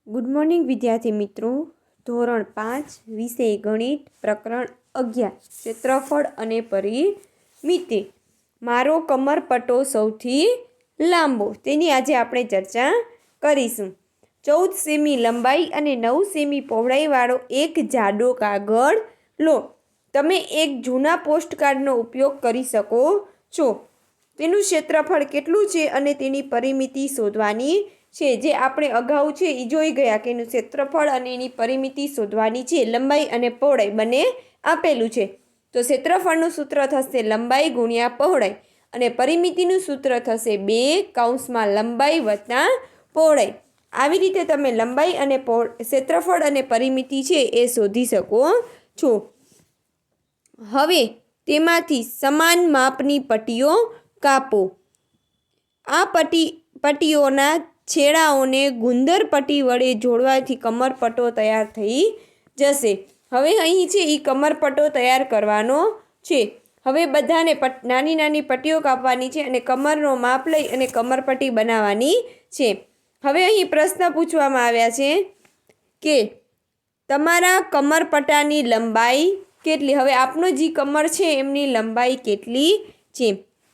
Good morning વિદ્યાર્થી મિત્રો. ધોરણ 5 વિષય ગણિત પ્રકરણ 11 ક્ષેત્રફળ અને પરિમિતિ. મારો કમરપટ્ટો સૌથી લાંબો, તેની આજે આપણે ચર્ચા કરીશું. 14 સેમી લંબાઈ અને 9 સેમી પહોળાઈવાળો એક જાડો કાગળ લો. તમે એક જૂના પોસ્ટકાર્ડનો ઉપયોગ કરી શકો છો. તેનું ક્ષેત્રફળ કેટલું છે અને તેની પરિમિતિ શોધવાની છે. જે આપણે અગાઉ છે એ જોઈ ગયા કે એનું ક્ષેત્રફળ અને એની પરિમિતિ શોધવાની છે. લંબાઈ અને પહોળાઈ બંને આપેલું છે. તો ક્ષેત્રફળનું સૂત્ર થશે લંબાઈ ગુણ્યા પહોળાઈ અને પરિમિતિનું સૂત્ર થશે 2 લંબાઈ વત્તા પહોળાઈ. આવી રીતે તમે લંબાઈ અને ક્ષેત્રફળ અને પરિમિતિ છે એ શોધી શકો છો. હવે તેમાંથી સમાન માપની પટ્ટીઓ કાપો. આ પટ્ટીઓના છેડાઓને ગુંદર પટ્ટી વડે જોડવાથી કમરપટ્ટો તૈયાર થઈ જશે. હવે અહીં છે એ કમરપટ્ટો તૈયાર કરવાનો છે. હવે બધાને નાની નાની પટ્ટીઓ કાપવાની છે અને કમરનો માપ લઈ અને કમરપટ્ટી બનાવવાની છે. હવે અહીં પ્રશ્ન પૂછવામાં આવ્યા છે કે તમારા કમરપટ્ટાની લંબાઈ કેટલી. હવે આપનો જે કમર છે એમની લંબાઈ કેટલી છે,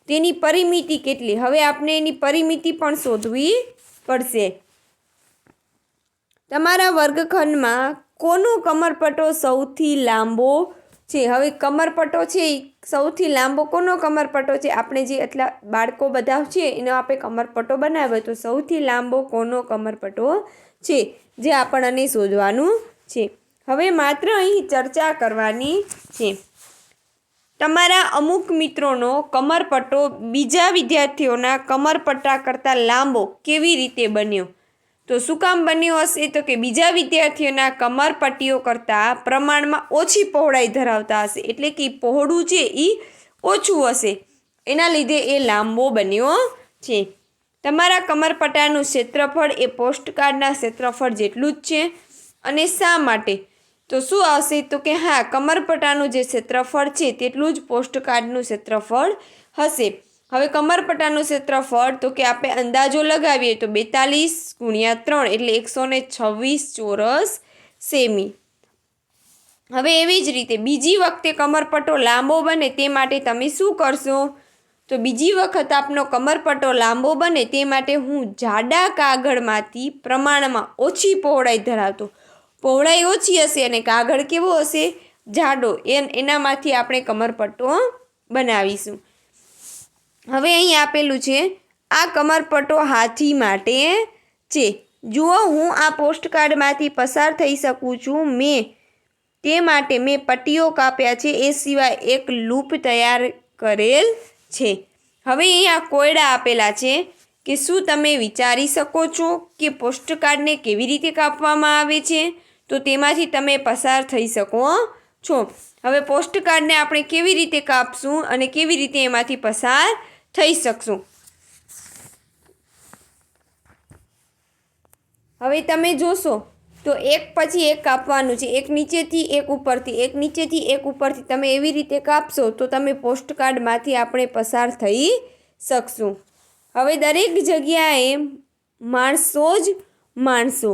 તેની પરિમિતિ કેટલી. હવે આપણે એની પરિમિતિ પણ શોધવી પડશે. તમારા વર્ગખંડમાં કોનો કમરપટ્ટો સૌથી લાંબો છે. હવે કમરપટ્ટો છે એ સૌથી લાંબો કોનો કમરપટ્ટો છે. આપણે જે એટલા બાળકો બધા છે એનો આપણે કમરપટ્ટો બનાવ્યો, તો સૌથી લાંબો કોનો કમરપટ્ટો છે જે આપણને શોધવાનું છે. હવે માત્ર અહીં ચર્ચા કરવાની છે. તમારા અમુક મિત્રોનો કમરપટ્ટો બીજા વિદ્યાર્થીઓના કમરપટ્ટા કરતાં લાંબો કેવી રીતે બન્યો. તો શું કામ બન્યો હશે, તો કે બીજા વિદ્યાર્થીઓના કમરપટ્ટીઓ કરતાં પ્રમાણમાં ઓછી પહોળાઈ ધરાવતા હશે. એટલે કે પહોળું છે એ ઓછું હશે, એના લીધે એ લાંબો બન્યો છે. તમારા કમરપટ્ટાનું ક્ષેત્રફળ એ પોસ્ટકાર્ડના ક્ષેત્રફળ જેટલું જ છે. અને શા માટે, તો શું આવશે, તો કે હા, કમરપટ્ટાનું જે ક્ષેત્રફળ છે તેટલું જ પોસ્ટકાર્ડનું ક્ષેત્રફળ હશે. હવે કમરપટ્ટાનું ક્ષેત્રફળ તો કે આપણે અંદાજો લગાવીએ તો 42 × 3 એટલે 126 ચોરસ સેમી. હવે એવી જ રીતે બીજી વખતે કમરપટ્ટો લાંબો બને તે માટે તમે શું કરશો, તો બીજી વખત આપનો કમરપટ્ટો લાંબો બને તે માટે હું જાડા કાગળમાંથી પ્રમાણમાં ઓછી પહોળાઈ ધરાવતો, પહોળાઈ ઓછી હશે અને કાગળ કેવો હશે, જાડો, એનામાંથી આપણે કમરપટ્ટો બનાવીશું. હવે અહીં આપેલું છે આ કમરપટ્ટો હાથી માટે છે. જુઓ, હું આ પોસ્ટકાર્ડમાંથી પસાર થઈ શકું છું. તે માટે મેં પટ્ટીઓ કાપ્યા છે. એ સિવાય એક લૂપ તૈયાર કરેલ છે. હવે અહીંયા કોયડા આપેલા છે કે શું તમે વિચારી શકો છો કે પોસ્ટકાર્ડને કેવી રીતે કાપવામાં આવે છે, તો તેમાંથી તમે પસાર થઈ શકો છો. હવે પોસ્ટકાર્ડને આપણે કેવી રીતે કાપશું અને કેવી રીતે એમાંથી પસાર થઈ શકશું. હવે તમે જોશો તો એક પછી એક કાપવાનું છે. એક નીચેથી એક ઉપરથી, એક નીચેથી એક ઉપરથી. તમે એવી રીતે કાપશો તો તમે પોસ્ટકાર્ડમાંથી આપણે પસાર થઈ શકશું. હવે દરેક જગ્યાએ માણસો જ માણસો.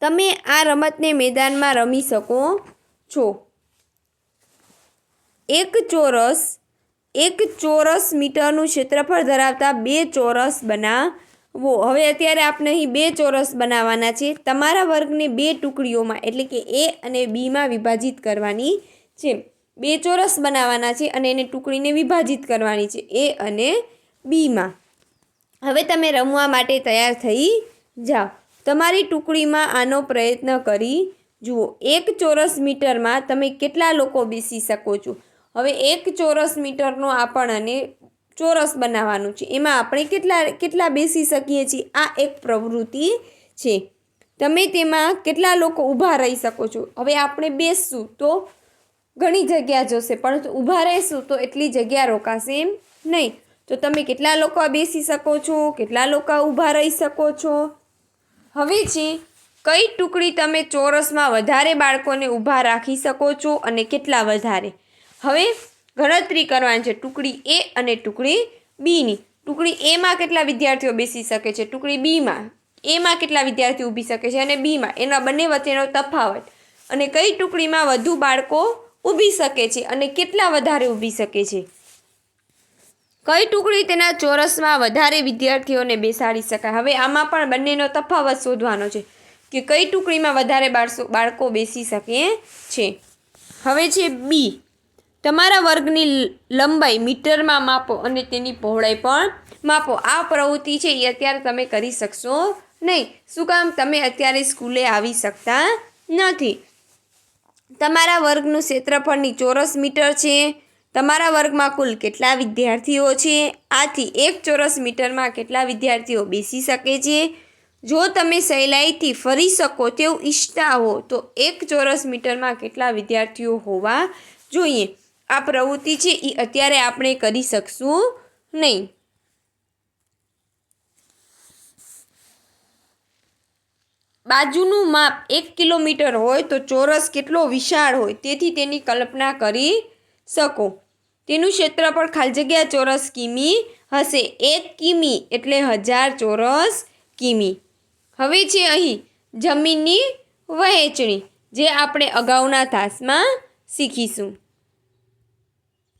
તમે આ રમતને મેદાનમાં રમી શકો છો. એક ચોરસ મીટરનું ક્ષેત્રફળ ધરાવતા 2 ચોરસ બનાવો. હવે અત્યારે આપણે અહીં 2 ચોરસ બનાવવાના છે. તમારા વર્ગને 2 ટુકડીઓમાં એટલે કે એ અને બીમાં વિભાજિત કરવાની છે. 2 ચોરસ બનાવવાના છે અને એને ટુકડીને વિભાજિત કરવાની છે એ અને બીમાં. હવે તમે રમવા માટે તૈયાર થઈ જાઓ. તમારી ટુકડીમાં આનો પ્રયત્ન કરી જુઓ. 1 ચોરસ મીટરમાં તમે કેટલા લોકો બેસી શકો છો. હવે 1 ચોરસ મીટરનો આપણને ચોરસ બનાવવાનું છે. એમાં આપણે કેટલા બેસી શકીએ છીએ, આ એક પ્રવૃત્તિ છે. તમે તેમાં કેટલા લોકો ઊભા રહી શકો છો. હવે આપણે બેસશું તો ઘણી જગ્યા જોશે, પરંતુ ઊભા રહેશું તો એટલી જગ્યા રોકાશે નહીં. તો તમે કેટલા લોકો બેસી શકો છો, કેટલા લોકો ઊભા રહી શકો છો. હવે છે કઈ ટુકડી તમે ચોરસમાં વધારે બાળકોને ઊભા રાખી શકો છો અને કેટલા વધારે. હવે ગણતરી કરવાની છે ટુકડી એ અને ટુકડી બીની. ટુકડી એમાં કેટલા વિદ્યાર્થીઓ બેસી શકે છે, ટુકડી બીમાં એમાં કેટલા વિદ્યાર્થીઓ ઊભી શકે છે અને બીમાં, એના બંને વચ્ચેનો તફાવત, અને કઈ ટુકડીમાં વધુ બાળકો ઊભી શકે છે અને કેટલા વધારે ઊભી શકે છે. કઈ ટુકડી તેના ચોરસમાં વધારે વિદ્યાર્થીઓને બેસાડી શકાય. હવે આમાં પણ બંનેનો તફાવત શોધવાનો છે કે કઈ ટુકડીમાં વધારે બાળકો બેસી શકે છે. હવે છે બી, તમારા વર્ગની લંબાઈ મીટરમાં માપો અને તેની પહોળાઈ પણ માપો. આ પ્રવૃત્તિ છે એ અત્યારે તમે કરી શકશો નહીં. શું કામ? તમે અત્યારે સ્કૂલે આવી શકતા નથી. તમારા વર્ગનું ક્ષેત્રફળની ચોરસ મીટર છે. તમારા વર્ગમાં કુલ કેટલા વિદ્યાર્થીઓ છે, આથી 1 ચોરસ મીટરમાં કેટલા વિદ્યાર્થીઓ બેસી શકે છે. જો તમે સહેલાઈથી ફરી શકો તેવું ઈચ્છતા હો તો 1 ચોરસ મીટરમાં કેટલા વિદ્યાર્થીઓ હોવા જોઈએ. આ પ્રવૃત્તિ છે એ અત્યારે આપણે કરી શકશું નહીં. બાજુનું માપ 1 કિલોમીટર હોય તો ચોરસ કેટલો વિશાળ હોય, તેથી તેની કલ્પના કરી શકો. તેનું ક્ષેત્રફળ ખાલી જગ્યા ચોરસ કિમી હશે. 1 કિમી એટલે 1000 ચોરસ કિમી. હવે છે અહીં જમીનની વહેંચણી, જે આપણે અગાઉના તાસમાં શીખીશું.